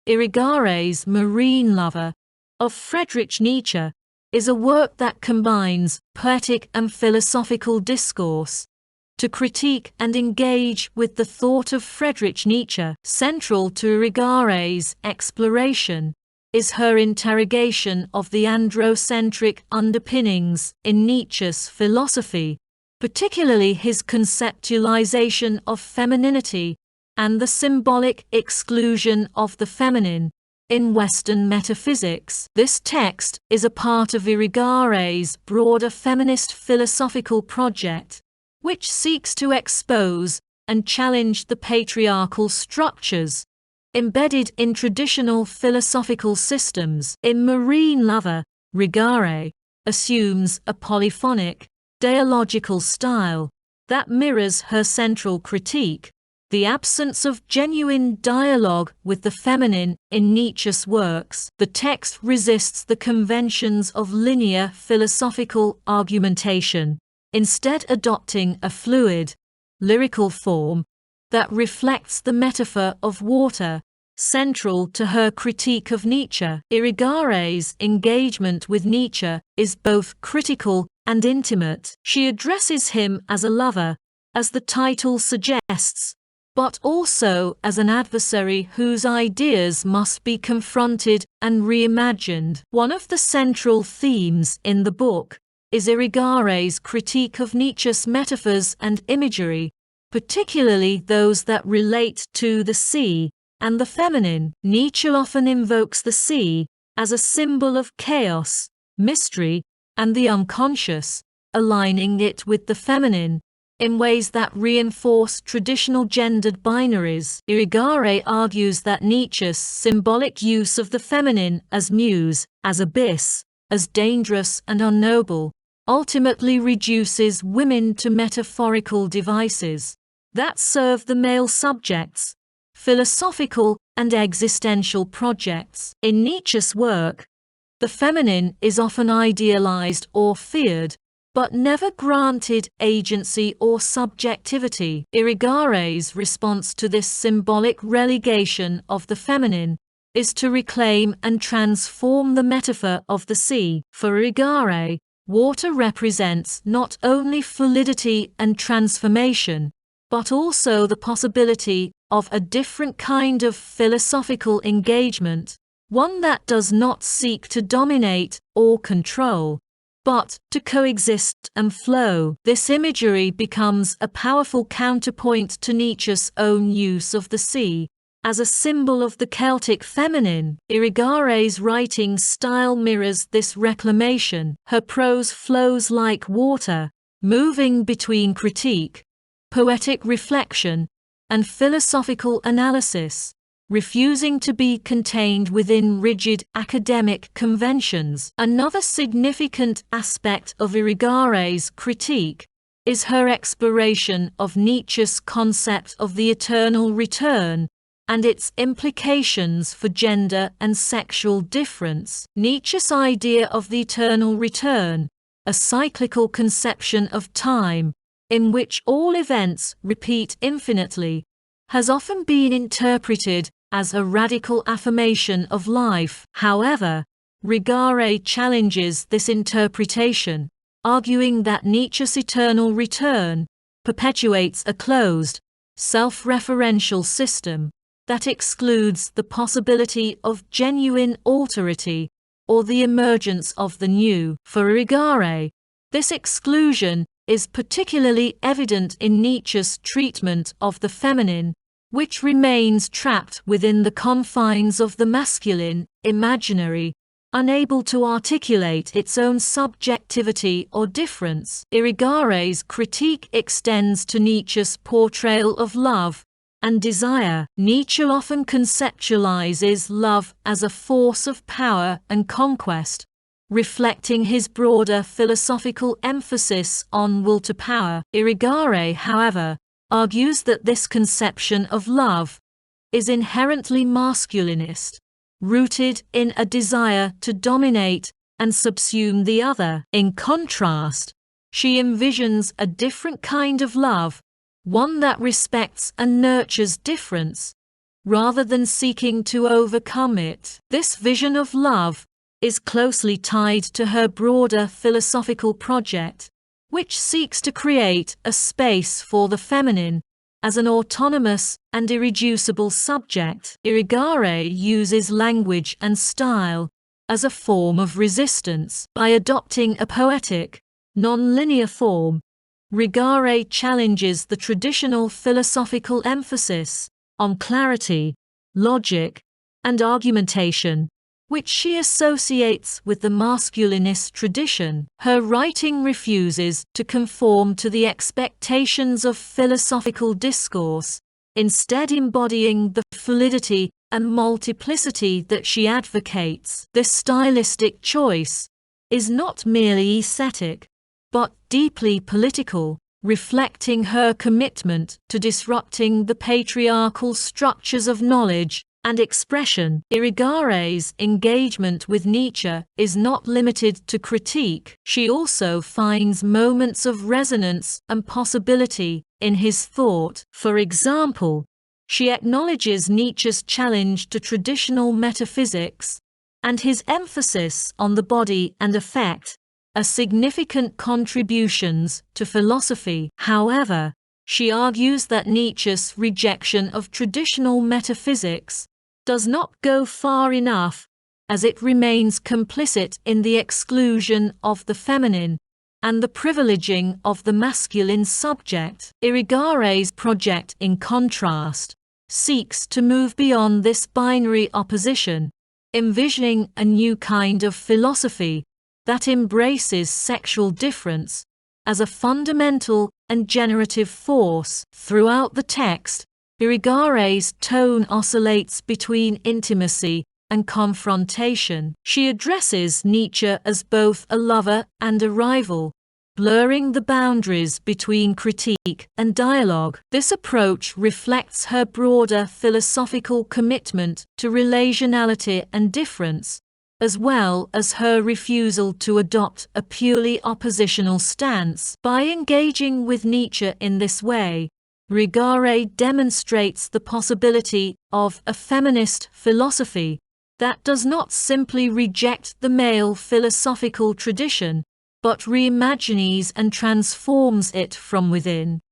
Irigaray's Marine Lover of Friedrich Nietzsche is a work that combines poetic and philosophical discourse to critique and engage with the thought of Friedrich Nietzsche. Central to Irigaray's exploration is her interrogation of the androcentric underpinnings in Nietzsche's philosophy, particularly his conceptualization of femininity and the symbolic exclusion of the feminine in Western metaphysics. This text is a part of Irigaray's broader feminist philosophical project, which seeks to expose and challenge the patriarchal structures embedded in traditional philosophical systems. In Marine Lover, Irigaray assumes a polyphonic, dialogical style that mirrors her central critique, the absence of genuine dialogue with the feminine in Nietzsche's works. The text resists the conventions of linear philosophical argumentation, instead adopting a fluid, lyrical form that reflects the metaphor of water, central to her critique of Nietzsche. Irigaray's engagement with Nietzsche is both critical and intimate. She addresses him as a lover, as the title suggests, but also as an adversary whose ideas must be confronted and reimagined. One of the central themes in the book is Irigaray's critique of Nietzsche's metaphors and imagery, particularly those that relate to the sea and the feminine. Nietzsche often invokes the sea as a symbol of chaos, mystery, and the unconscious, aligning it with the feminine in ways that reinforce traditional gendered binaries. Irigaray argues that Nietzsche's symbolic use of the feminine as muse, as abyss, as dangerous and unknowable, ultimately reduces women to metaphorical devices that serve the male subjects, philosophical and existential projects. In Nietzsche's work, the feminine is often idealized or feared, but never granted agency or subjectivity. Irigaray's response to this symbolic relegation of the feminine is to reclaim and transform the metaphor of the sea. For Irigaray, water represents not only fluidity and transformation, but also the possibility of a different kind of philosophical engagement, one that does not seek to dominate or control, but to coexist and flow. This imagery becomes a powerful counterpoint to Nietzsche's own use of the sea as a symbol of the Celtic feminine. Irigaray's writing style mirrors this reclamation. Her prose flows like water, moving between critique, poetic reflection, and philosophical analysis, refusing to be contained within rigid academic conventions. Another significant aspect of Irigaray's critique is her exploration of Nietzsche's concept of the eternal return and its implications for gender and sexual difference. Nietzsche's idea of the eternal return, a cyclical conception of time, in which all events repeat infinitely, has often been interpreted as a radical affirmation of life. However, Irigaray challenges this interpretation, arguing that Nietzsche's eternal return perpetuates a closed, self-referential system that excludes the possibility of genuine alterity or the emergence of the new. For Irigaray, this exclusion is particularly evident in Nietzsche's treatment of the feminine, which remains trapped within the confines of the masculine imaginary, unable to articulate its own subjectivity or difference. Irigaray's critique extends to Nietzsche's portrayal of love and desire. Nietzsche often conceptualizes love as a force of power and conquest, reflecting his broader philosophical emphasis on will to power. Irigaray, however, argues that this conception of love is inherently masculinist, rooted in a desire to dominate and subsume the other. In contrast, she envisions a different kind of love, one that respects and nurtures difference, rather than seeking to overcome it. This vision of love is closely tied to her broader philosophical project, which seeks to create a space for the feminine as an autonomous and irreducible subject. Irigaray uses language and style as a form of resistance. By adopting a poetic, non-linear form, Irigaray challenges the traditional philosophical emphasis on clarity, logic, and argumentation, which she associates with the masculinist tradition. Her writing refuses to conform to the expectations of philosophical discourse, instead embodying the fluidity and multiplicity that she advocates. This stylistic choice is not merely aesthetic, but deeply political, reflecting her commitment to disrupting the patriarchal structures of knowledge and expression. Irigaray's engagement with Nietzsche is not limited to critique. She also finds moments of resonance and possibility in his thought. For example, she acknowledges Nietzsche's challenge to traditional metaphysics and his emphasis on the body and affect as significant contributions to philosophy. However, she argues that Nietzsche's rejection of traditional metaphysics does not go far enough, as it remains complicit in the exclusion of the feminine and the privileging of the masculine subject. Irigaray's project, in contrast, seeks to move beyond this binary opposition, envisioning a new kind of philosophy that embraces sexual difference as a fundamental and generative force. Throughout the text, Irigaray's tone oscillates between intimacy and confrontation. She addresses Nietzsche as both a lover and a rival, blurring the boundaries between critique and dialogue. This approach reflects her broader philosophical commitment to relationality and difference, as well as her refusal to adopt a purely oppositional stance. By engaging with Nietzsche in this way, Irigaray demonstrates the possibility of a feminist philosophy that does not simply reject the male philosophical tradition, but reimagines and transforms it from within.